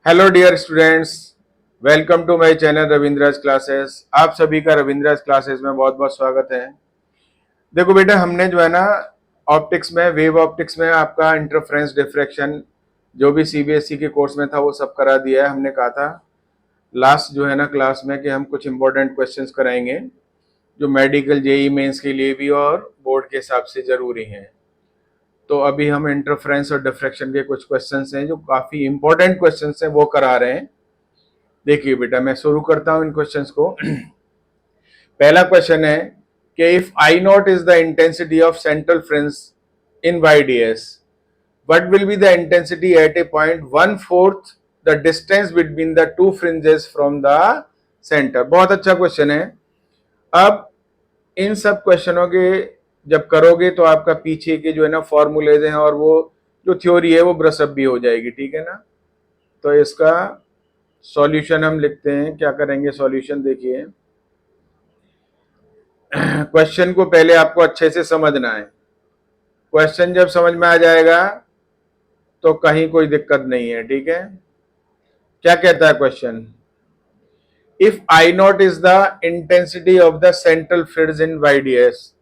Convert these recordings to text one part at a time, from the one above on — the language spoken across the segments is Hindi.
Hello dear students, welcome to my channel Ravindraj classes. आप सभी का रविंद्राज क्लासेस में बहुत बहुत स्वागत है। देखो बेटा, हमने जो है ना ऑप्टिक्स में, वेव ऑप्टिक्स में आपका इंटरफेरेंस डिफ्रैक्शन जो भी सीबीएसई के कोर्स में था वो सब करा दिया है। हमने कहा था लास्ट जो है ना क्लास में कि हम कुछ इंपॉर्टेंट क्वेश्चंस कराएंगे जो मेडिकल जेई मेंस के लिए भी और बोर्ड के हिसाब से जरूरी हैं। तो अभी हम इंटरफेरेंस और डिफ्रैक्शन के कुछ क्वेश्चंस हैं जो काफ़ी इंपॉर्टेंट क्वेश्चंस हैं वो करा रहे हैं। देखिए बेटा, मैं शुरू करता हूं इन क्वेश्चंस को। पहला क्वेश्चन है कि if I naught is the intensity of central fringe in YDS, what will be the intensity at a point one fourth the distance between the two fringes from the centre. बहुत अच्छा क्वेश्चन है। अब इन सब क्वेश्चनों के जब करोगे तो आपका पीछे के जो है ना फॉर्मूलेज हैं और वो जो थ्योरी है वो ब्रशअप भी हो जाएगी, ठीक है ना। तो इसका सॉल्यूशन हम लिखते हैं। क्या करेंगे सॉल्यूशन, देखिए क्वेश्चन को पहले आपको अच्छे से समझना है। क्वेश्चन जब समझ में आ जाएगा तो कहीं कोई दिक्कत नहीं है, ठीक है। क्या कहता है question? If I naught is the intensity of the central fringe in YDS,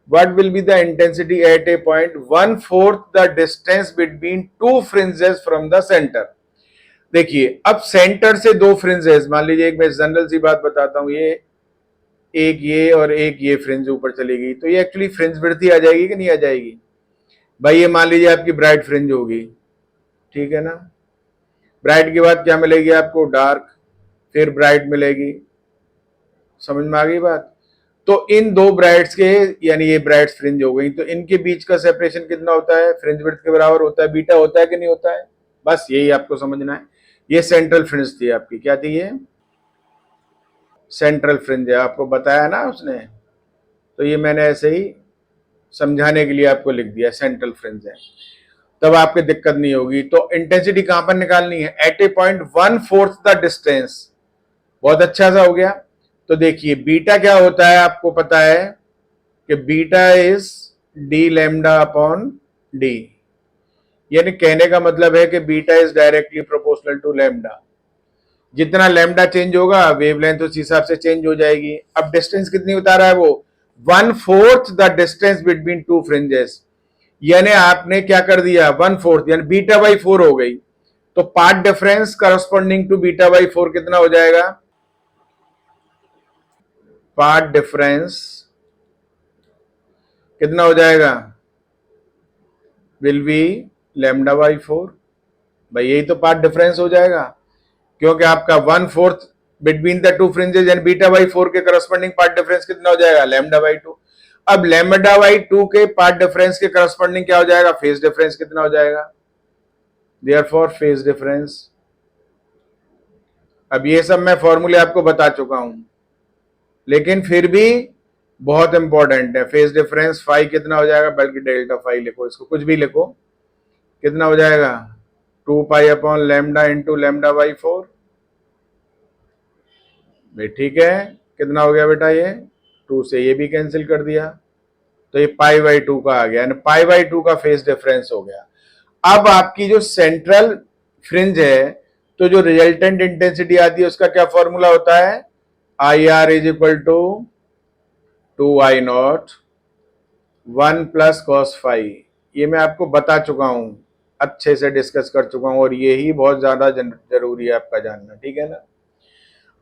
what will be the intensity at a point one fourth the distance between two fringes from the center। देखिए, अब सेंटर से दो फ्रिंजेस, मान लीजिए एक मैं जनरल सी बात बताता हूं, ये और एक ये फ्रिंज ऊपर चली गई तो ये एक्चुअली फ्रिंज विड्थ ही आ जाएगी कि नहीं आ जाएगी भाई? ये मान लीजिए आपकी ब्राइट फ्रिंज होगी, ठीक है ना। ब्राइट के बाद क्या मिलेगी आपको? डार्क, फिर ब्राइट मिलेगी। समझ में आ गई बात? तो इन दो ब्राइट्स के, यानी ये ब्राइट्स फ्रिंज हो गई, तो इनके बीच का सेपरेशन कितना होता है? फ्रिंज विड्थ के बराबर होता है। बीटा होता है कि नहीं होता है? बस यही आपको समझना है। ये सेंट्रल फ्रिंज थी आपकी। क्या थी ये? सेंट्रल फ्रिंज है, आपको बताया ना उसने। तो ये मैंने ऐसे ही समझाने के लिए आपको लिख दिया, सेंट्रल फ्रिंज है। तब आपकी दिक्कत नहीं होगी। तो इंटेंसिटी कहां पर निकालनी है? At a point one fourth the distance. बहुत अच्छा सा हो गया। तो देखिए बीटा क्या होता है, आपको पता है कि beta is D lambda upon D. यानी कहने का मतलब है कि beta is directly proportional to lambda. जितना लैम्डा चेंज होगा वेवलेंथ उस हिसाब से चेंज हो जाएगी। अब डिस्टेंस कितनी बता रहा है वो? One fourth the distance between two fringes. यानी आपने क्या कर दिया? वन फोर्थ, यानी बीटा बाई फोर हो गई। तो path difference corresponding to beta by four कितना हो जाएगा? पार्ट डिफरेंस कितना हो जाएगा? Will be lambda by four. भाई यही तो पार्ट डिफरेंस हो जाएगा, क्योंकि आपका one fourth between the two fringes and beta by four के करस्पॉन्डिंग पार्ट डिफरेंस कितना हो जाएगा? Lambda by two. अब लैम्डा बाई टू के पार्ट डिफरेंस के करस्पॉन्डिंग क्या हो जाएगा? फेज डिफरेंस कितना हो जाएगा? Therefore phase difference. अब ये सब मैं फॉर्मूले आपको बता चुका हूं, लेकिन फिर भी बहुत इंपॉर्टेंट है। फेज डिफरेंस फाई कितना हो जाएगा? बल्कि डेल्टा फाई लिखो, इसको कुछ भी लिखो। कितना हो जाएगा? Two pi upon lambda into lambda by four. भाई ठीक है, कितना हो गया बेटा? ये टू से ये भी कैंसिल कर दिया, तो ये पाई बाई टू का आ गया, यानी पाई बाई टू का फेज डिफरेंस हो गया। अब आपकी जो सेंट्रल फ्रिंज है, तो जो रिजल्टेंट इंटेंसिटी आती है उसका क्या फॉर्मूला होता है? I R is equal to two I naught one plus cos phi. ये मैं आपको बता चुका हूं, अच्छे से डिस्कस कर चुका हूं, और ये ही बहुत ज्यादा जरूरी है आपका जानना, ठीक है ना।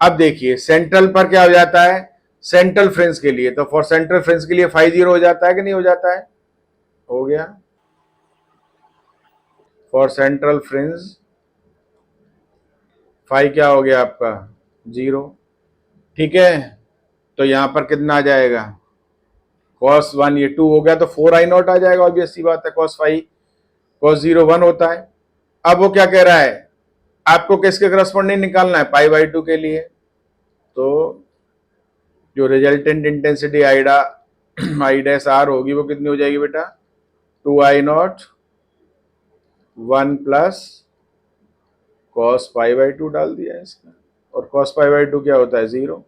अब देखिए सेंट्रल पर क्या हो जाता है? सेंट्रल फ्रिंज के लिए, तो फॉर सेंट्रल फ्रिंज के लिए फाई जीरो हो जाता है कि नहीं हो जाता है? हो गया। फॉर सेंट्रल फ्रिंज फाई क्या हो गया आपका? जीरो, ठीक है। तो यहां पर कितना आ जाएगा? कॉस वन, ये टू हो गया तो फोर आई नॉट आ जाएगा। ऑब्वियस सी बात है, cos five, cos zero one होता है। अब वो क्या कह रहा है? आपको किसके करस्पॉन्डिंग निकालना है? पाई बाई टू के लिए। तो जो रिजल्टेंट इंटेंसिटी आईडा आई डैश आर होगी वो कितनी हो जाएगी बेटा? Two I naught one plus cos pi by two डाल दिया है इसका, और कॉस पाई बाई टू क्या होता है? जीरो।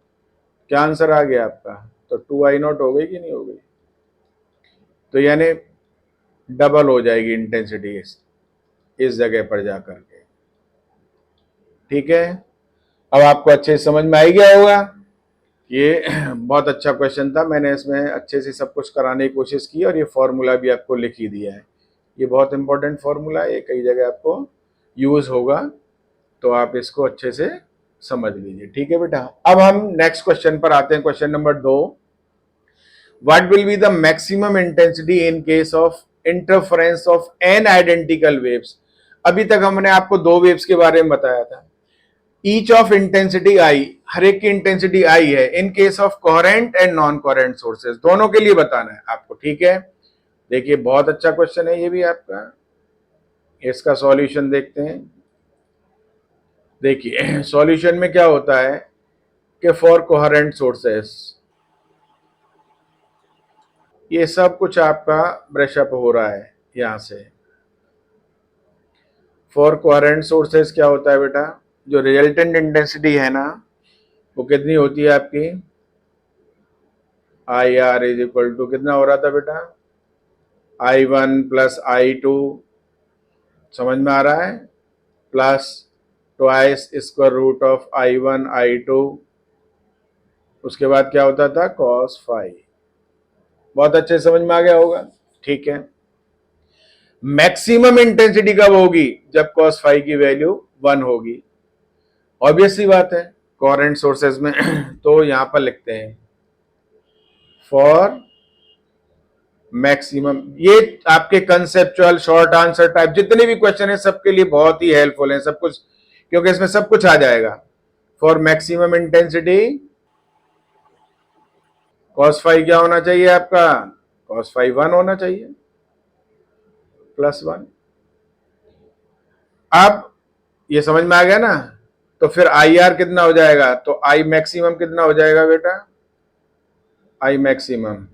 क्या आंसर आ गया आपका? तो टू आई नॉट हो गई कि नहीं हो गई? तो यानी डबल हो जाएगी इंटेंसिटी इस जगह पर जाकर के। ठीक है, अब आपको अच्छे से समझ में आ ही गया होगा। ये बहुत अच्छा क्वेश्चन था, मैंने इसमें अच्छे से सब कुछ कराने की कोशिश की और ये फॉर्मूला भी आपको लिख ही दिया है। ये बहुत इंपॉर्टेंट फॉर्मूला है, ये कई जगह आपको यूज होगा, तो आप इसको अच्छे से समझ लीजिए। ठीक है बेटा, अब हम नेक्स्ट क्वेश्चन पर आते हैं, question number 2। What will be the maximum intensity in case of interference of n identical waves. अभी तक हमने आपको दो वेव्स के बारे में बताया था। ईच ऑफ इंटेंसिटी आई, हर एक की इंटेंसिटी आई है इन case of coherent and non coherent sources, दोनों के लिए बताना है आपको। ठीक है, देखिए बहुत अच्छा क्वेश्चन है ये भी आपका, इसका सॉल्यूशन देखते हैं। देखिए सॉल्यूशन में क्या होता है कि फॉर कोहेरेंट सोर्सेस ये सब कुछ आपका ब्रश अप हो रहा है यहां से। फॉर कोहेरेंट सोर्सेस क्या होता है बेटा, जो रिजल्टेंट इंटेंसिटी है ना वो कितनी होती है आपकी, I R is equal to कितना हो रहा था बेटा, I1 प्लस I2, समझ में आ रहा है, plus twice square root of I1 I2, उसके बाद क्या होता था cos फाई। बहुत अच्छे समझ में आ गया होगा। ठीक है, मैक्सिमम इंटेंसिटी कब होगी, जब cos फाई की वैल्यू 1 होगी। ऑब्वियस सी बात है कोहेरेंट सोर्सेज में तो यहां पर लिखते हैं फॉर मैक्सिमम। ये आपके कंसेप्चुअल शॉर्ट आंसर टाइप जितने भी क्वेश्चन है सबके लिए बहुत ही हेल्पफुल है सब कुछ, क्योंकि इसमें सब कुछ आ जाएगा। For maximum intensity cos phi क्या होना चाहिए आपका, cos फाई 1 होना चाहिए, प्लस 1। अब ये समझ में आ गया ना, तो फिर आई आर कितना हो जाएगा, तो आई मैक्सिमम कितना हो जाएगा बेटा, आई मैक्सिमम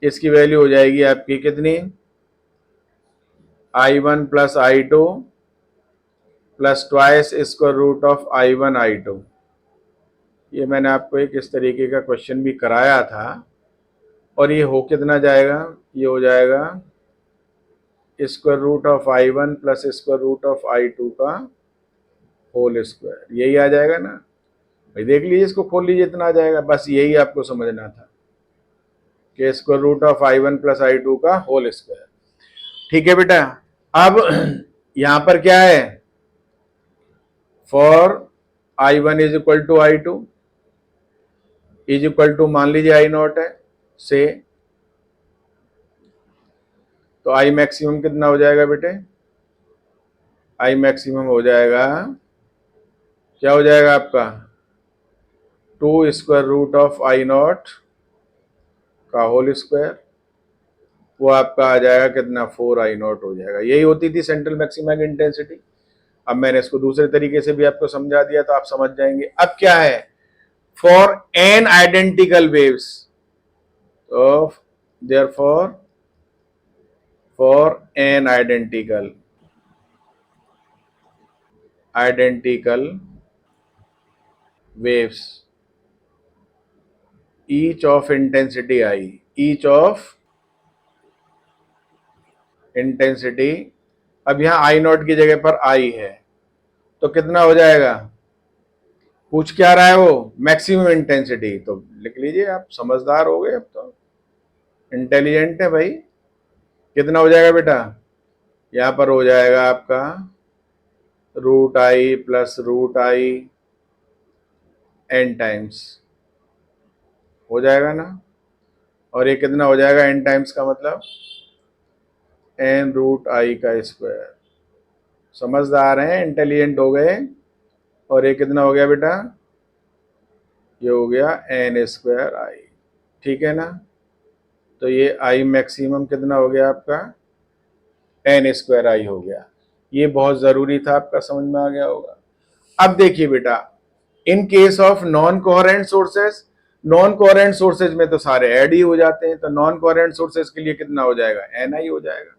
इसकी वैल्यू हो जाएगी आपकी कितनी, I1 plus I2 plus twice square root of I1 I2। ये मैंने आपको एक इस तरीके का क्वेश्चन भी कराया था, और ये हो कितना जाएगा, ये हो जाएगा square root of I1 plus square root of I2 का होल स्क्वायर, यही आ जाएगा ना भाई, देख लीजिए इसको खोल लीजिए, इतना आ जाएगा, बस यही आपको समझना था कि square root of I1 plus I2 का होल स्क्वायर। ठीक है बेटा, अब यहां पर क्या है, for I1 is equal to I2 is equal to मान लीजिए I0 है से, तो आई मैक्सिमम कितना हो जाएगा बेटे, आई मैक्सिमम हो जाएगा, क्या हो जाएगा आपका 2 स्क्वायर रूट ऑफ I0 का होल स्क्वायर, वो आपका आ जाएगा कितना 4I0 हो जाएगा। यही होती थी सेंट्रल मैक्सिमा की इंटेंसिटी। अब मैंने इसको दूसरे तरीके से भी आपको समझा दिया तो आप समझ जाएंगे। अब क्या है, फॉर एन आइडेंटिकल वेव्स, तो therefore for n identical waves each of intensity I, each of intensity, अब यहां I नॉट की जगह पर I है, तो कितना हो जाएगा, पूछ क्या रहा है वो, मैक्सिमम इंटेंसिटी, तो लिख लीजिए, आप समझदार हो गए, अब तो इंटेलिजेंट है भाई। कितना हो जाएगा बेटा, यहां पर हो जाएगा आपका root I plus root I n times हो जाएगा ना, और ये कितना हो जाएगा एन टाइम्स का मतलब एन रूट आई का स्क्वायर। समझदार हैं, इंटेलिजेंट हो गए। और ये कितना हो गया बेटा, ये हो गया एन स्क्वायर आई। ठीक है ना, तो ये आई मैक्सिमम कितना हो गया आपका, एन स्क्वायर आई हो गया। ये बहुत जरूरी था, आपका समझ में आ गया होगा। अब देखिए बेटा, इन case of non coherent sources, non coherent sources में तो सारे ऐड ही हो जाते हैं, तो नॉन कोहेरेंट सोर्सेज के लिए कितना हो जाएगा, एन आई हो जाएगा।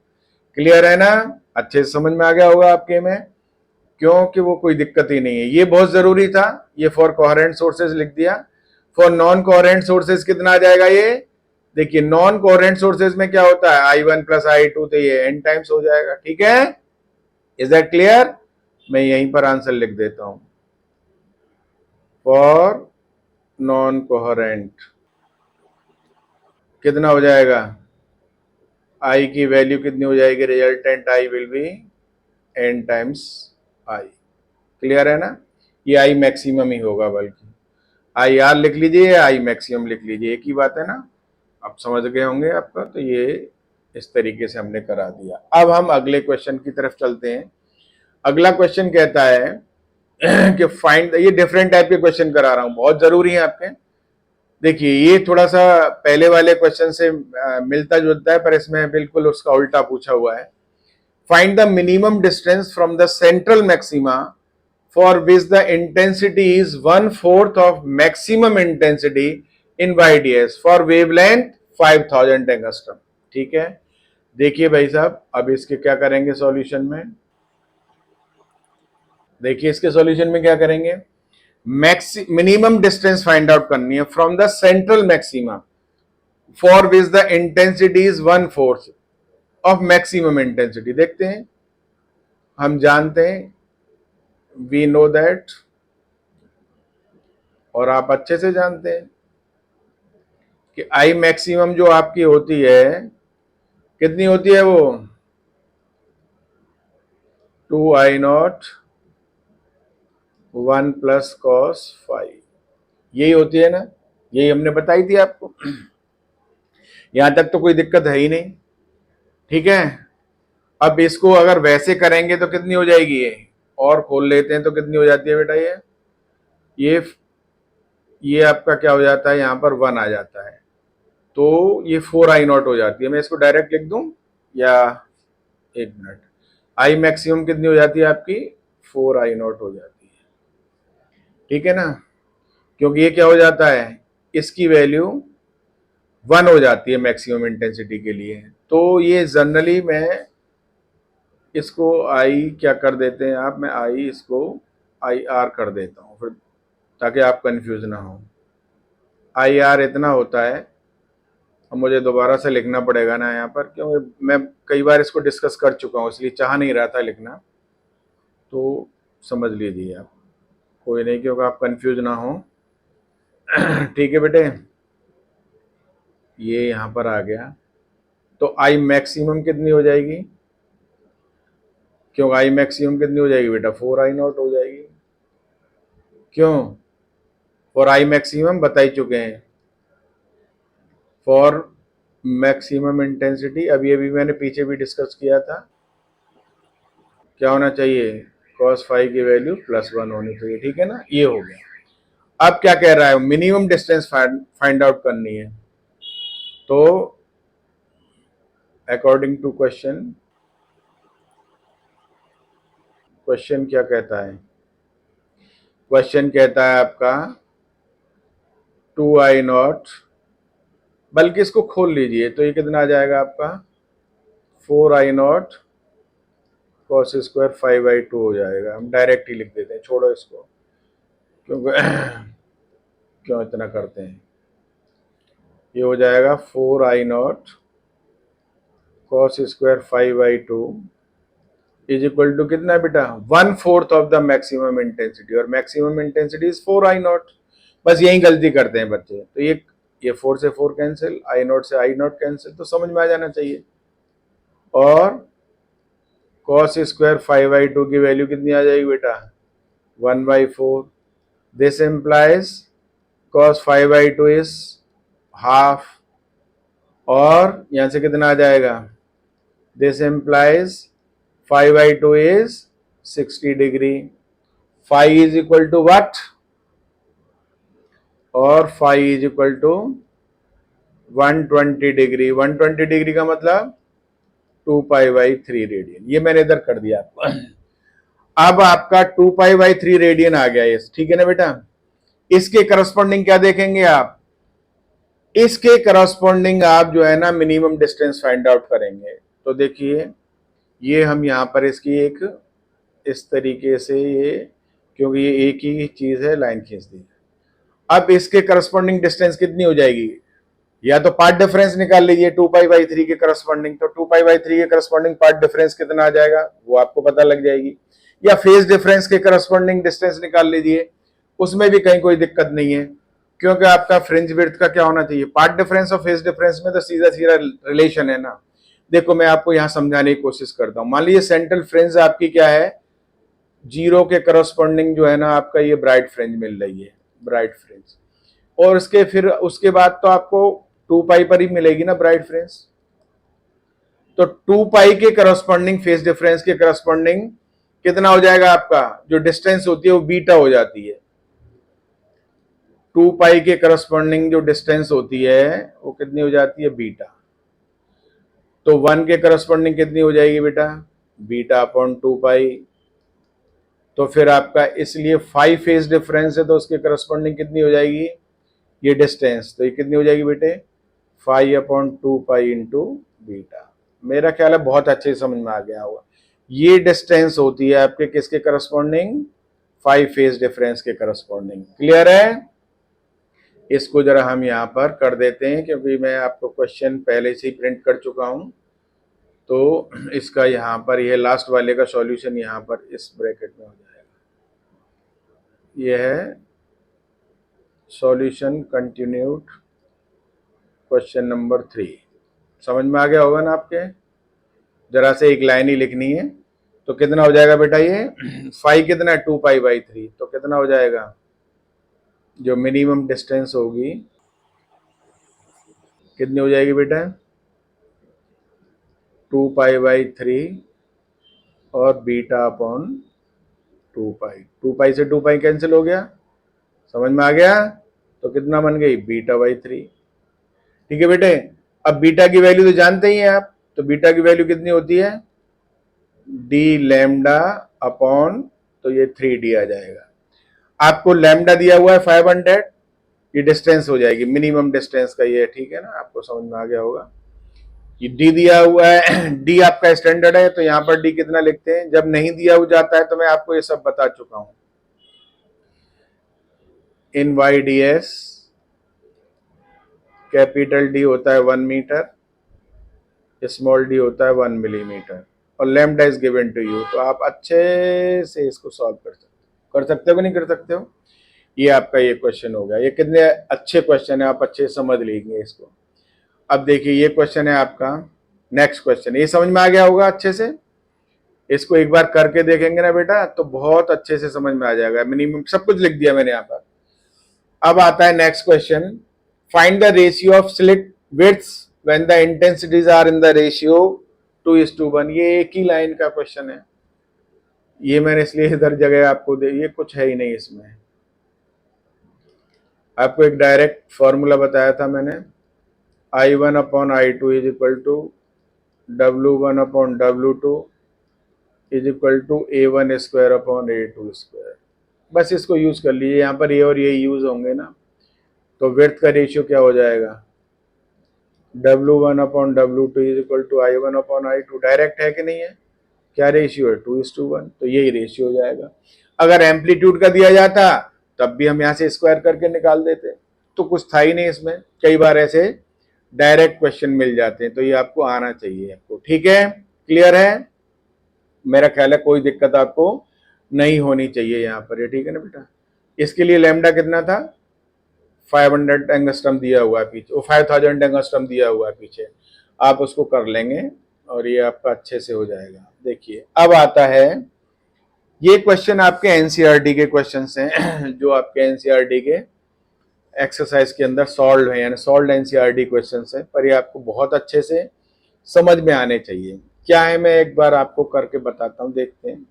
क्लियर है ना, अच्छे से समझ में आ गया होगा आपके में, क्योंकि वो कोई दिक्कत ही नहीं है। ये बहुत जरूरी था, ये फॉर कोहेरेंट सोर्सेज लिख दिया। फॉर नॉन कोहेरेंट सोर्सेज कितना आ जाएगा, ये देखिए नॉन कोहेरेंट सोर्सेज में क्या होता है I1 प्लस I2, तो ये n टाइम्स हो जाएगा। ठीक है, इज दैट क्लियर। मैं यहीं पर आंसर लिख देता हूं, फॉर नॉन कोहेरेंट कितना हो जाएगा, आई की वैल्यू कितनी हो जाएगी, resultant I will be n times I. Clear है ना, ये आई मैक्सिमम ही होगा, बल्कि आई आर लिख लीजिए या आई मैक्सिमम लिख लीजिए, एक ही बात है ना, आप समझ गए होंगे आपका। तो ये इस तरीके से हमने करा दिया। अब हम अगले क्वेश्चन की तरफ चलते हैं। अगला क्वेश्चन कहता है कि फाइंड, ये डिफरेंट टाइप के क्वेश्चन करा रहा हूं, बहुत जरूरी है आपके। देखिए ये थोड़ा सा पहले वाले क्वेश्चन से मिलता जुलता है, पर इसमें बिल्कुल उसका उल्टा पूछा हुआ है। Find the minimum distance from the central maxima for which the intensity is 1/4 of maximum intensity in YDS for wavelength 5000 angstrom. ठीक है, देखिए भाई साहब, अब इसके क्या करेंगे सॉल्यूशन में, देखिए इसके सॉल्यूशन में क्या करेंगे, मिनिमम डिस्टेंस फाइंड आउट करनी है from the central maxima for which the intensity is 1/4 of maximum intensity. देखते हैं, हम जानते हैं, वी नो दैट, और आप अच्छे से जानते हैं कि आई मैक्सिमम जो आपकी होती है, कितनी होती है वो, 2I0 1 प्लस कॉस फाइव, यही होती है ना, यही हमने बताई थी आपको। यहां तक तो कोई दिक्कत है ही नहीं। ठीक है, अब इसको अगर वैसे करेंगे तो कितनी हो जाएगी ये, और खोल लेते हैं तो कितनी हो जाती है बेटा, ये आपका क्या हो जाता है, यहां पर 1 आ जाता है, तो ये 4I0 हो जाती है। मैं इसको डायरेक्ट लिख दूं या, एक मिनट, आई मैक्सिमम कितनी हो जाती है आपकी, 4I0 हो जाती है। ठीक है ना, क्योंकि ये क्या हो जाता है, इसकी वैल्यू 1 हो जाती है मैक्सिमम इंटेंसिटी के लिए। तो ये जनरली मैं इसको आई क्या कर देते हैं आप, मैं आई इसको आई आर कर देता हूँ फिर, ताकि आप कंफ्यूज ना हो। आई आर इतना होता है, अब मुझे दोबारा से लिखना पड़ेगा ना यहाँ पर, क्योंकि मैं कई बार इसको डिस्कस कर चुका हूँ, इसलिए चाह नहीं रहा था लिखना, तो समझ लीजिए आप, कोई नहीं, क्योंकि आप कंफ्यूज ना हो। ठीक है बेटे, ये यहाँ पर आ गया, तो आई मैक्सिमम कितनी हो जाएगी, क्यों आई मैक्सिमम कितनी हो जाएगी बेटा, 4I0 हो जाएगी। क्यों, फॉर आई मैक्सिमम बता ही चुके हैं, फॉर मैक्सिमम इंटेंसिटी, अभी अभी मैंने पीछे भी डिस्कस किया था, क्या होना चाहिए, cos फाइव की वैल्यू +1 होनी चाहिए। ठीक है ना, ये हो गया। अब क्या कह रहा है, मिनिमम डिस्टेंस फाइंड आउट करनी है, तो अकॉर्डिंग टू क्वेश्चन, क्वेश्चन क्या कहता है, क्वेश्चन कहता है आपका 2I0, बल्कि इसको खोल लीजिए, तो ये कितना आ जाएगा आपका, 4I0 cos स्क्वायर 5/2 हो जाएगा। हम डायरेक्ट ही लिख देते हैं, छोड़ो इसको, क्योंकि क्यों इतना करते हैं, ये हो जाएगा 4I0 cos square 5/2 is equal to कितना बेटा, 1/4 ऑफ द मैक्सिमम इंटेंसिटी, और मैक्सिमम इंटेंसिटी इज 4I0। बस यही गलती करते हैं बच्चे, तो ये 4 से 4 कैंसिल, I0 से I0 कैंसिल, तो समझ में आ जाना चाहिए। और cos स्क्वायर 5/2 की वैल्यू कितनी आ जाएगी बेटा, 1/4। This implies cos 5/2 is half, और यहां से कितना आ जाएगा, this implies 5/2 is 60 degree, five is equal to what, और five is equal to 120 degree. 120 degree का मतलब 2π/3 रेडियन, ये मैंने इधर कर दिया आपको। अब आपका 2π/3 रेडियन आ गया ये, ठीक है ना बेटा। इसके करस्पॉन्डिंग क्या देखेंगे आप, इसके करस्पॉन्डिंग आप जो है ना मिनिमम डिस्टेंस फाइंड आउट करेंगे। तो देखिए ये हम यहाँ पर इसकी एक इस तरीके से, ये क्योंकि ये एक ही चीज है, लाइन खींच दी। अब इसके करस्पॉन्डिंग डिस्टेंस कितनी हो जाएगी, या तो पार्ट डिफरेंस निकाल लीजिए 2π/3 के करस्पॉन्डिंग, तो 2π/3 के करस्पॉन्डिंग पार्ट डिफरेंस कितना आ जाएगा वो आपको पता लग जाएगी। या फेज डिफरेंस के करस्पॉन्डिंग डिस्टेंस निकाल लीजिए, उसमें भी कहीं कोई दिक्कत नहीं है, क्योंकि आपका फ्रिंज विड्थ का क्या होना चाहिए, पार्ट डिफरेंस और फेज डिफरेंस में तो सीधा सीधा रिलेशन है ना। देखो मैं आपको यहां समझाने की कोशिश करता हूं। मान लीजिए सेंट्रल फ्रिंज आपकी क्या है, 0 के करस्पॉन्डिंग जो है ना आपका ये ब्राइट फ्रिंज मिल रही है, ब्राइट फ्रिंज, और उसके बाद तो आपको 2 पाई पर ही मिलेगी ना ब्राइट फ्रिंज। तो 2 पाई के करस्पॉन्डिंग फेज डिफरेंस के करस्पॉन्डिंग कितना हो जाएगा, आपका जो डिस्टेंस होती है वो बीटा हो जाती है। 2 पाई के करस्पॉन्डिंग जो डिस्टेंस होती है वो कितनी हो जाती है, बीटा। तो 1 के करस्पॉन्डिंग कितनी हो जाएगी बेटा, बीटा अपॉन 2 पाई। तो फिर आपका इसलिए 5 फेज डिफरेंस है तो उसके करस्पॉन्डिंग कितनी हो जाएगी, ये डिस्टेंस, तो ये कितनी हो जाएगी बेटे, 5 अपॉन 2 पाई इंटू बीटा। मेरा ख्याल है बहुत अच्छे से समझ में आ गया होगा। ये डिस्टेंस होती है आपके किसके करस्पॉन्डिंग, 5 फेज डिफरेंस के करस्पॉन्डिंग। क्लियर है? इसको जरा हम यहां पर कर देते हैं, क्योंकि मैं आपको क्वेश्चन पहले से ही प्रिंट कर चुका हूं। तो इसका यहां पर ये लास्ट वाले का सॉल्यूशन यहां पर इस ब्रैकेट में हो जाएगा। ये है सॉल्यूशन कंटिन्यूड क्वेश्चन नंबर 3। समझ में आ गया होगा ना आपके? जरा से एक लाइन ही लिखनी है। तो कितना हो जाएगा बेटा ये 5 कितना है, 2 पाई बाई 3, तो कितना हो जाएगा, जो मिनिमम डिस्टेंस होगी कितनी हो जाएगी बेटा, 2 पाई बाई 3 और बीटा अपॉन 2 पाई। 2 पाई से 2 पाई कैंसिल हो गया, समझ में आ गया? तो कितना बन गई, बीटा बाई 3। ठीक है बेटे, अब बीटा की वैल्यू तो जानते ही हैं आप, तो बीटा की वैल्यू कितनी होती है, डी लैम्डा अपॉन, तो ये 3D आ जाएगा। आपको लैम्डा दिया हुआ है 500, ये डिस्टेंस हो जाएगी, मिनिमम डिस्टेंस का ये, ठीक है ना, आपको समझ में आ गया होगा। ये डी दिया हुआ है, डी आपका स्टैंडर्ड है, तो यहां पर डी कितना लिखते हैं, जब नहीं दिया हुआ जाता है तो मैं आपको ये सब बता चुका हूं। In Y D S capital D होता है 1 मीटर, स्मॉल डी होता है 1 मिलीमीटर, और lambda is given to you. तो आप अच्छे से इसको सॉल्व कर सकते हो कि नहीं कर सकते हो? ये आपका ये क्वेश्चन हो गया। ये कितने अच्छे क्वेश्चन है, आप अच्छे समझ लीजिए इसको। अब देखिए ये क्वेश्चन है आपका, नेक्स्ट क्वेश्चन, ये समझ में आ गया होगा अच्छे से। इसको एक बार करके देखेंगे ना बेटा तो बहुत अच्छे से समझ में आ जाएगा। मिनिमम सब कुछ लिख दिया मैंने यहाँ पर। अब आता है next question, find the ratio of slit widths when the intensities are in the ratio 2:1। ये एक ही लाइन का क्वेश्चन है, ये मैंने इसलिए इधर जगह आपको दे, ये कुछ है ही नहीं इसमें। आपको एक डायरेक्ट फॉर्मूला बताया था मैंने, I1 upon I2 is equal to W1 upon W2 is equal to A1 square upon A2 square. बस इसको यूज कर लीजिए, यहाँ पर ये और ये यूज होंगे ना, तो विड्थ का रेशियो क्या हो जाएगा, W1 upon W2 is equal to I1 upon I2। Direct है कि नहीं है, क्या रेशियो है, 2:1, तो यही रेशियो हो जाएगा। अगर एम्पलीट्यूड का दिया जाता तब भी हम यहाँ से स्क्वायर करके निकाल देते, तो कुछ था ही नहीं इसमें। कई बार ऐसे डायरेक्ट क्वेश्चन मिल जाते हैं, तो ये आपको आना चाहिए आपको। ठीक है, क्लियर है? मेरा ख्याल है कोई दिक्कत आपको नहीं होनी चाहिए यहाँ पर, ये ठीक है ना बेटा। इसके लिए लैम्डा कितना था, 500 एंगस्ट्रम दिया हुआ है पीछे, वो 5000 एंगस्ट्रम दिया हुआ है पीछे, आप उसको कर लेंगे और ये आपका अच्छे से हो जाएगा। देखिए अब आता है, ये क्वेश्चन आपके एनसीईआरटी के क्वेश्चंस हैं जो आपके एनसीईआरटी के एक्सरसाइज के अंदर सॉल्व है, यानी सॉल्व एनसीईआरटी क्वेश्चंस है, पर ये आपको बहुत अच्छे से समझ में आने चाहिए। क्या है मैं एक बार आपको करके बताता हूँ, देखते हैं।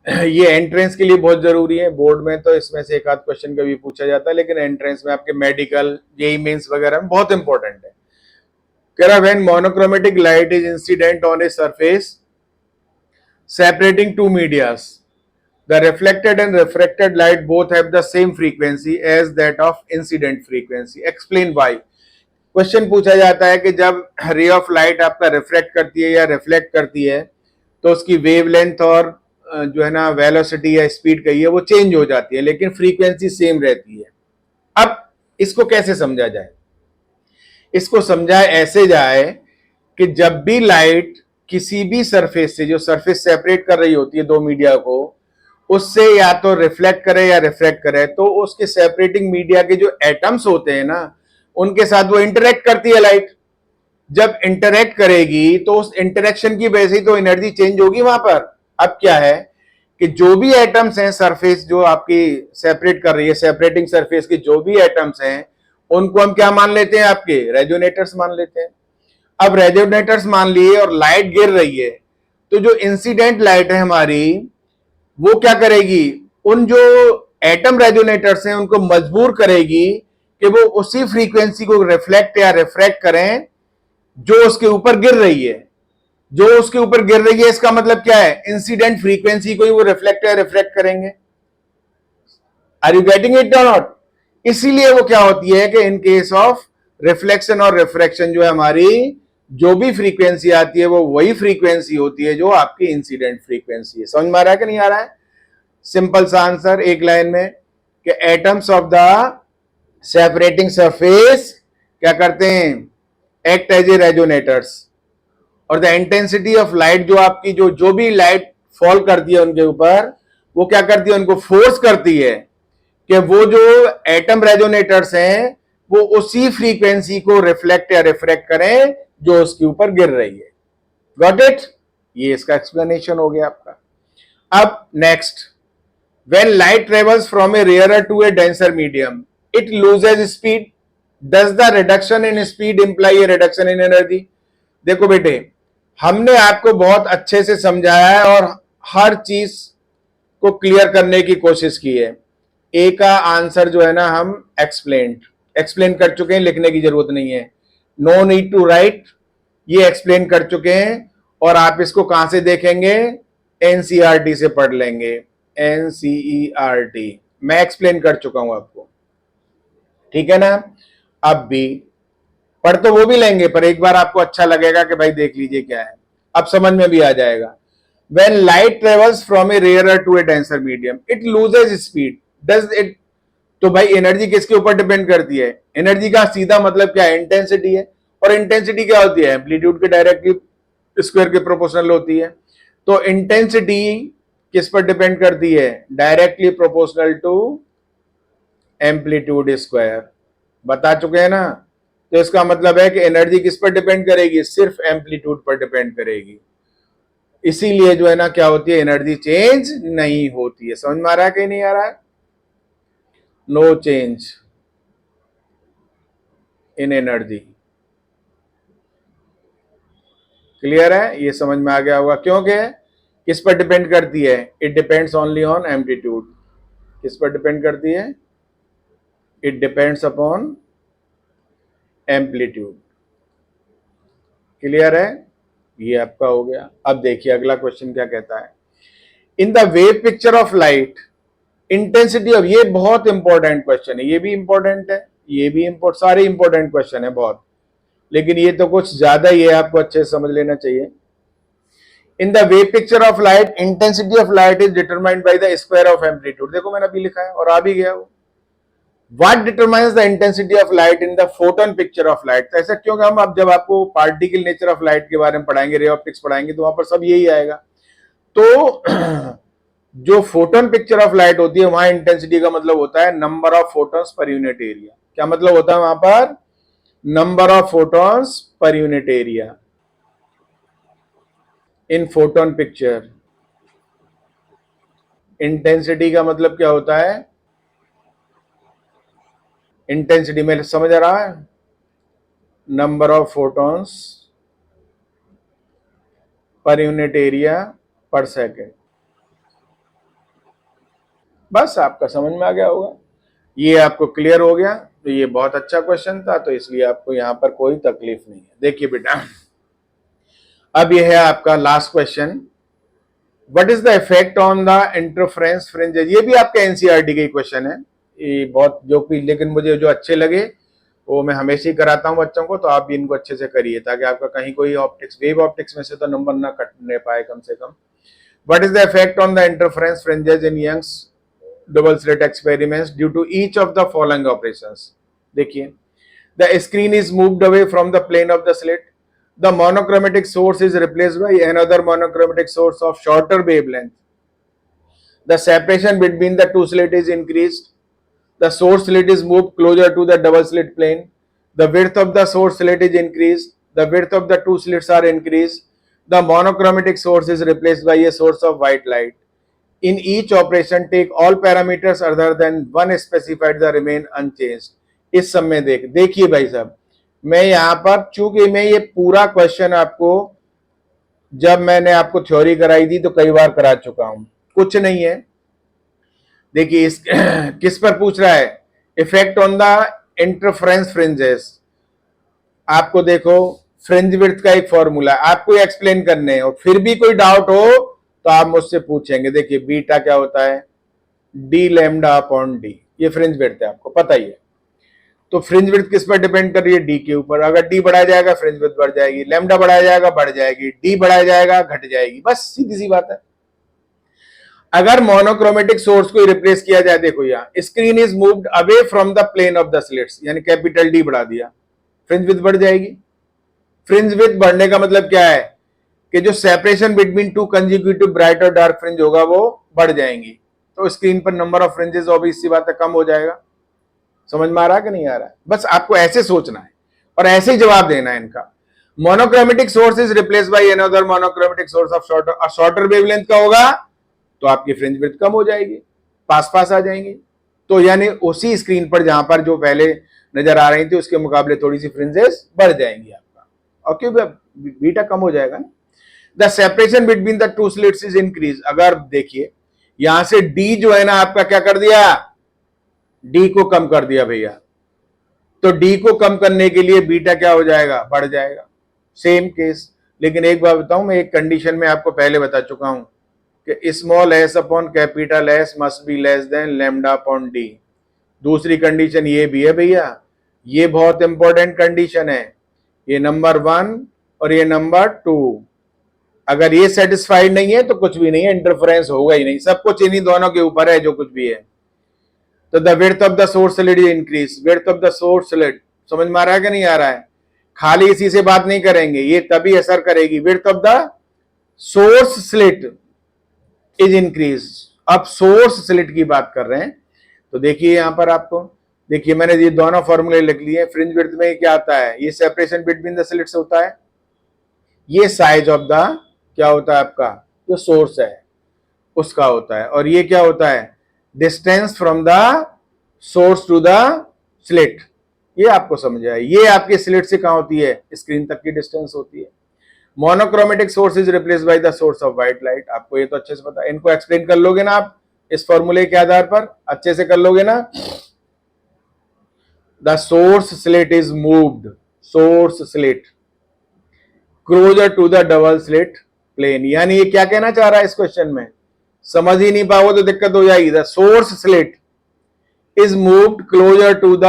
ये एंट्रेंस के लिए बहुत जरूरी है, बोर्ड में तो इसमें से एक आध क्वेश्चन कभी पूछा जाता है, लेकिन एंट्रेंस में आपके मेडिकल, जेईई मेंस वगैरह में बहुत इंपॉर्टेंट है। कह रहा when monochromatic light is incident on a surface separating two medias, the reflected and refracted light both have the same frequency as that of incident frequency. Explain why. Question पूछा जाता है कि जब रे ऑफ लाइट आपका रिफ्लेक्ट करती है या रिफ्लेक्ट करती है तो उसकी वेवलेंथ और जो है ना वेलोसिटी या स्पीड कही है वो चेंज हो जाती है, लेकिन फ्रीक्वेंसी सेम रहती है। अब इसको कैसे समझा जाए? इसको समझाए ऐसे जाए कि जब भी लाइट किसी भी सरफेस से, जो सरफेस सेपरेट कर रही होती है दो मीडिया को, उससे या तो रिफ्लेक्ट करे या रिफ्रैक्ट करे, तो उसके सेपरेटिंग मीडिया के जो एटम्स होते हैं ना, उनके साथ वो इंटरेक्ट करती है लाइट। जब इंटरेक्ट करेगी तो उस इंटरेक्शन की वजह से तो एनर्जी चेंज होगी वहां पर। अब क्या है कि जो भी एटम्स हैं सरफेस जो आपकी सेपरेट कर रही है, सेपरेटिंग सरफेस के जो भी एटम्स हैं, उनको हम क्या मान लेते हैं, आपके रेजोनेटर्स मान लेते हैं। अब रेजोनेटर्स मान लिए और लाइट गिर रही है, तो जो इंसिडेंट लाइट है हमारी, वो क्या करेगी, उन जो एटम रेजोनेटर्स हैं उनको मजबूर करेगी कि वो उसी फ्रीक्वेंसी को रिफ्लेक्ट या रिफ्रैक्ट करें जो उसके ऊपर गिर रही है। जो उसके ऊपर गिर रही है, इसका मतलब क्या है, इंसिडेंट फ्रीक्वेंसी को ही वो रिफ्लेक्ट या रिफ्रैक्ट करेंगे। आर यू गेटिंग इट और नॉट? इसीलिए वो क्या होती है कि इन केस ऑफ रिफ्लेक्शन और रिफ्रैक्शन जो है हमारी, जो भी फ्रीक्वेंसी आती है वो वही फ्रीक्वेंसी होती है जो आपकी इंसिडेंट फ्रीक्वेंसी है। समझ में आ रहा है कि नहीं आ रहा है? सिंपल सा आंसर एक लाइन में कि atoms of the separating surface क्या करते हैं, एक्ट एज ए रेजोनेटर्स, और द इंटेंसिटी ऑफ लाइट, जो आपकी जो भी लाइट फॉल करती है उनके ऊपर, वो क्या करती है, उनको फोर्स करती है कि वो जो एटम रेजोनेटर्स हैं वो उसी फ्रीक्वेंसी को रिफ्लेक्ट या रिफ्रैक्ट करें जो उसके ऊपर गिर रही है। Got it? ये इसका एक्सप्लेनेशन हो गया आपका। अब next, when light travels from a rarer to a denser medium it loses speed, does the reduction in speed imply a reduction in energy? देखो बेटे, हमने आपको बहुत अच्छे से समझाया है और हर चीज को क्लियर करने की कोशिश की है। ए का आंसर जो है ना हम एक्सप्लेन कर चुके हैं, लिखने की जरूरत नहीं है, नो नीड टू राइट, ये एक्सप्लेन कर चुके हैं। और आप इसको कहां से देखेंगे, एनसीईआरटी से पढ़ लेंगे, एनसीईआरटी मैं एक्सप्लेन कर चुका हूं आपको, ठीक है ना। अब भी पढ़ तो वो भी लेंगे, पर एक बार आपको अच्छा लगेगा कि भाई देख लीजिए क्या है, अब समझ में भी आ जाएगा। When light travels from a rarer to a denser medium, it loses speed. Does it? तो भाई एनर्जी किसके ऊपर डिपेंड करती है, एनर्जी का सीधा मतलब क्या है, इंटेंसिटी है। और इंटेंसिटी क्या होती है, एम्पलीट्यूड के डायरेक्टली स्क्वायर के प्रोपोर्शनल होती है। तो इंटेंसिटी किस पर डिपेंड करती है, directly proportional to amplitude square, बता चुके हैं ना। तो इसका मतलब है कि एनर्जी किस पर डिपेंड करेगी, सिर्फ एम्पलीट्यूड पर डिपेंड करेगी। इसीलिए जो है ना क्या होती है, एनर्जी चेंज नहीं होती है। समझ में आ रहा है कि नहीं आ रहा है? No change in energy, clear है? ये समझ में आ गया होगा, क्योंकि किस पर डिपेंड करती है, it depends only on amplitude. किस पर डिपेंड करती है, it depends upon amplitude. Clear है? ये आपका हो गया। अब देखिए अगला क्वेश्चन क्या कहता है, in the wave picture of light intensity of, ये बहुत इंपॉर्टेंट क्वेश्चन है, ये भी इंपॉर्टेंट है, ये भी इंपॉर्टेंट, सारे इंपॉर्टेंट क्वेश्चन है बहुत, लेकिन ये तो कुछ ज्यादा ही है, आपको अच्छे से समझ लेना चाहिए। In the wave picture of light intensity of light is determined by the square of amplitude. देखो मैंने अभी लिखा है और आ भी गया वो। What determines the intensity of light in the photon picture of light? तो ऐसा क्योंकि हम अब जब आपको पार्टिकल नेचर ऑफ लाइट के बारे में पढ़ाएंगे, रे ऑप्टिक्स पढ़ाएंगे, तो वहां पर सब यही आएगा। तो जो फोटोन पिक्चर ऑफ लाइट होती है, वहां इंटेंसिटी का मतलब होता है number of photons per unit area. क्या मतलब होता है वहां पर, number of photons per unit area in photon picture. Intensity का मतलब क्या होता है, इंटेंसिटी में समझ आ रहा है, number of photons per unit area पर सेकेंड। बस आपका समझ में आ गया होगा, ये आपको क्लियर हो गया। तो ये बहुत अच्छा क्वेश्चन था, तो इसलिए आपको यहां पर कोई तकलीफ नहीं है। देखिए बेटा, अब ये है आपका last question, what is the effect on the interference fringes. ये भी आपका एनसीईआरटी का क्वेश्चन है, ये बहुत जो भी, लेकिन मुझे जो अच्छे लगे वो मैं हमेशा ही कराता हूं बच्चों को, तो आप भी इनको अच्छे से करिए ताकि आपका कहीं कोई ऑप्टिक्स, वेव ऑप्टिक्स में से तो नंबर ना कटने पाए कम से कम। What is the effect on the interference fringes in Young's double slit experiments due to each of the following operations. देखिए, the screen is moved away from the plane of the slit, the monochromatic source is replaced by another monochromatic source of shorter wavelength. The separation between the two slit is increased. The source slit is moved closer to the double slit plane. The width of the source slit is increased. The width of the two slits are increased. The monochromatic source is replaced by a source of white light. In each operation, take all parameters other than one specified the remain unchanged. इस सब में देखिए भाई साहब, मैं यहाँ पर चूंकि मैं ये पूरा क्वेश्चन आपको जब मैंने आपको थ्योरी कराई थी तो कई बार करा चुका हूं, कुछ नहीं है। देखिए इस किस पर पूछ रहा है, effect on the interference fringes. आपको देखो फ्रिंज विड्थ का एक फॉर्मूला आपको एक्सप्लेन करने हैं, और फिर भी कोई डाउट हो तो आप मुझसे पूछेंगे। देखिए बीटा क्या होता है, डी लैम्डा अपॉन डी, ये फ्रिंज विड्थ है, आपको पता ही है। तो फ्रिंज विड्थ किस पर डिपेंड कर रही है, डी के ऊपर। अगर डी बढ़ाया जाएगा फ्रिंज विड्थ बढ़ जाएगी, लैम्डा बढ़ाया जाएगा बढ़ जाएगी, डी बढ़ाया जाएगा घट जाएगी, बस सीधी सी बात है। अगर मोनोक्रोमेटिक सोर्स को रिप्लेस किया जाए, देखो यहाँ screen is moved away from the plane of the slits, यानी कैपिटल डी बढ़ा दिया, फ्रिंज विड्थ बढ़ जाएगी। फ्रिंज विड्थ बढ़ने का मतलब क्या है कि जो separation between two consecutive bright और डार्क फ्रिंज होगा वो बढ़ जाएंगी, तो स्क्रीन पर नंबर ऑफ फ्रिंजेस ऑब्वियस सी बात है कम हो जाएगा। समझ में आ रहा है कि नहीं आ रहा है? बस आपको ऐसे सोचना है और ऐसे ही जवाब देना है इनका। Monochromatic source is replace by another monochromatic source of shorter wavelength का होगा तो आपकी फ्रिंज विड्थ कम हो जाएगी, पास पास आ जाएंगी। तो यानी उसी स्क्रीन पर जहां पर जो पहले नजर आ रही थी उसके मुकाबले थोड़ी सी फ्रिंजेस बढ़ जाएंगी आपका, और क्यों बीटा कम हो जाएगा ना। The separation between the two slits is increase. अगर देखिए यहां से डी जो है ना आपका क्या कर दिया, डी को कम कर दिया भैया, तो डी को कम करने के लिए बीटा क्या हो जाएगा, बढ़ जाएगा। सेम केस, लेकिन एक बात बताऊं, मैं एक कंडीशन में आपको पहले बता चुका हूं कि small S upon capital S must be less than lambda upon D. दूसरी कंडीशन ये भी है भैया, ये बहुत इंपॉर्टेंट कंडीशन है, ये नंबर 1 और ये नंबर 2। अगर ये सेटिस्फाइड नहीं है तो कुछ भी नहीं है, इंटरफेरेंस होगा ही नहीं, सब कुछ इन्हीं दोनों के ऊपर है जो कुछ भी है। तो the width of the source slit is increase. Width of the source slit समझ में आ रहा है कि नहीं आ रहा है? खाली इसी से बात नहीं करेंगे, ये तभी असर करेगी। Width of the source slit is increase. अब सोर्स स्लिट की बात कर रहे हैं, तो देखिए यहां पर आपको देखिए मैंने ये दोनों फॉर्मूले लिख लिए। फ्रिंज विड्थ में क्या आता है, ये सेपरेशन बिटवीन द स्लिट्स होता है, ये साइज ऑफ द क्या होता है आपका जो सोर्स है उसका होता है, और ये क्या होता है, distance from the source to the slit. ये आपको समझ आए, ये आपके स्लिट से कहां होती है, स्क्रीन तक की डिस्टेंस होती है। Monochromatic source is replace by the source of white light. आपको ये तो अच्छे से पता है, इनको एक्सप्लेन कर लोगे ना आप इस फॉर्मूले के आधार पर, अच्छे से कर लोगे ना। The source slit is moved, source slit closer to the double slit plane. यानी ये क्या कहना चाह रहा है इस क्वेश्चन में, समझ ही नहीं पाओगे तो दिक्कत हो जाएगी। The source slit is moved closer to the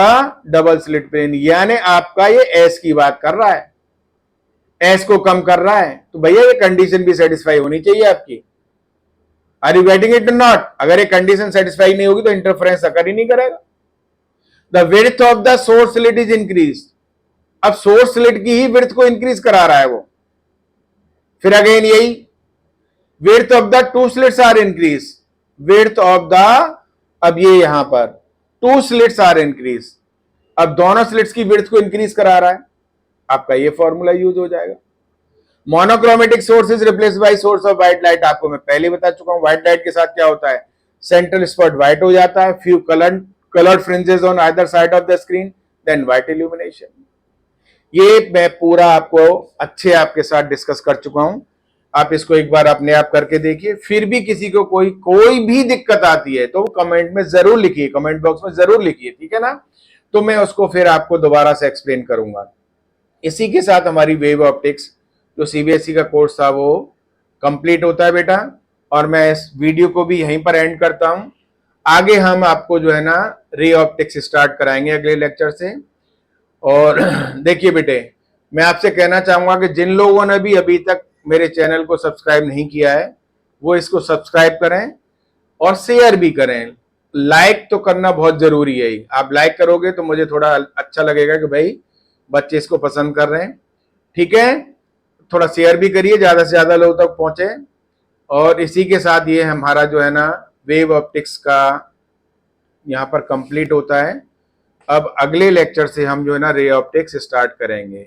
double slit plane, यानी आपका ये एस की बात कर रहा है, एस को कम कर रहा है। तो भैया ये कंडीशन भी सेटिस्फाई होनी चाहिए आपकी। Are you getting it not? अगर ये कंडीशन सेटिस्फाई नहीं होगी तो इंटरफेरेंस अकर ही नहीं करेगा। The width of the source slit is increase. अब सोर्स स्लिट की ही विड्थ को इंक्रीज करा रहा है वो। फिर अगेन यही, width of the two slits are increase. Width of the, अब ये यहां पर टू स्लिट्स आर इंक्रीज, अब दोनों स्लिट्स की विड्थ को इंक्रीज करा रहा है, आपका ये फॉर्मूला यूज हो जाएगा। Monochromatic source is replace by source of white light. आपको मैं पहले बता चुका हूं, व्हाइट लाइट के साथ क्या होता है, सेंट्रल स्पॉट व्हाइट हो जाता है, few coloured fringes on either side of the screen, then white illumination. ये मैं पूरा आपको अच्छे आपके साथ डिस्कस कर चुका हूं, आप इसको एक बार अपने आप करके देखिए। फिर भी किसी को कोई भी दिक्कत आती है तो कमेंट में जरूर लिखिए, कमेंट बॉक्स में जरूर लिखिए, ठीक है ना। तो मैं उसको फिर आपको दोबारा से एक्सप्लेन करूंगा। इसी के साथ हमारी वेव ऑप्टिक्स जो सीबीएसई का कोर्स था वो कंप्लीट होता है बेटा, और मैं इस वीडियो को भी यहीं पर एंड करता हूं। आगे हम आपको जो है ना रे ऑप्टिक्स स्टार्ट कराएंगे अगले लेक्चर से। और देखिए बेटे, मैं आपसे कहना चाहूंगा कि जिन लोगों ने भी अभी तक मेरे चैनल को सब्सक्राइब नहीं किया है वो इसको सब्सक्राइब करें और शेयर भी करें। लाइक तो करना बहुत जरूरी है, आप लाइक करोगे तो मुझे थोड़ा अच्छा लगेगा कि भाई बच्चे इसको पसंद कर रहे हैं, ठीक है। थोड़ा शेयर भी करिए, ज़्यादा से ज़्यादा लोगों तक पहुँचे। और इसी के साथ ये हमारा जो है ना वेव ऑप्टिक्स का यहाँ पर कंप्लीट होता है। अब अगले लेक्चर से हम जो है ना रे ऑप्टिक्स स्टार्ट करेंगे।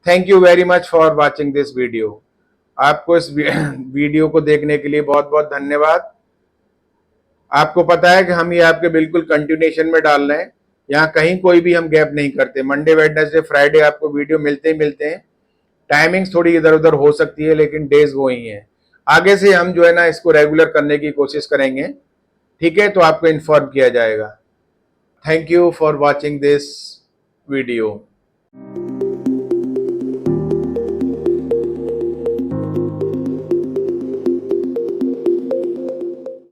Thank you very much for watching this video. आपको इस वीडियो को देखने के लिए बहुत बहुत धन्यवाद। आपको पता है कि हम ये आपके बिल्कुल कंटिन्यूएशन में डाल रहे हैं, यहाँ कहीं कोई भी हम गैप नहीं करते। मंडे, वेडनेसडे, फ्राइडे आपको वीडियो मिलते ही मिलते हैं। टाइमिंग्स थोड़ी इधर उधर हो सकती है, लेकिन डेज वो ही है। आगे से हम जो है ना इसको रेगुलर करने की कोशिश करेंगे, ठीक है? तो आपको इन्फॉर्म किया जाएगा। Thank you for watching this video.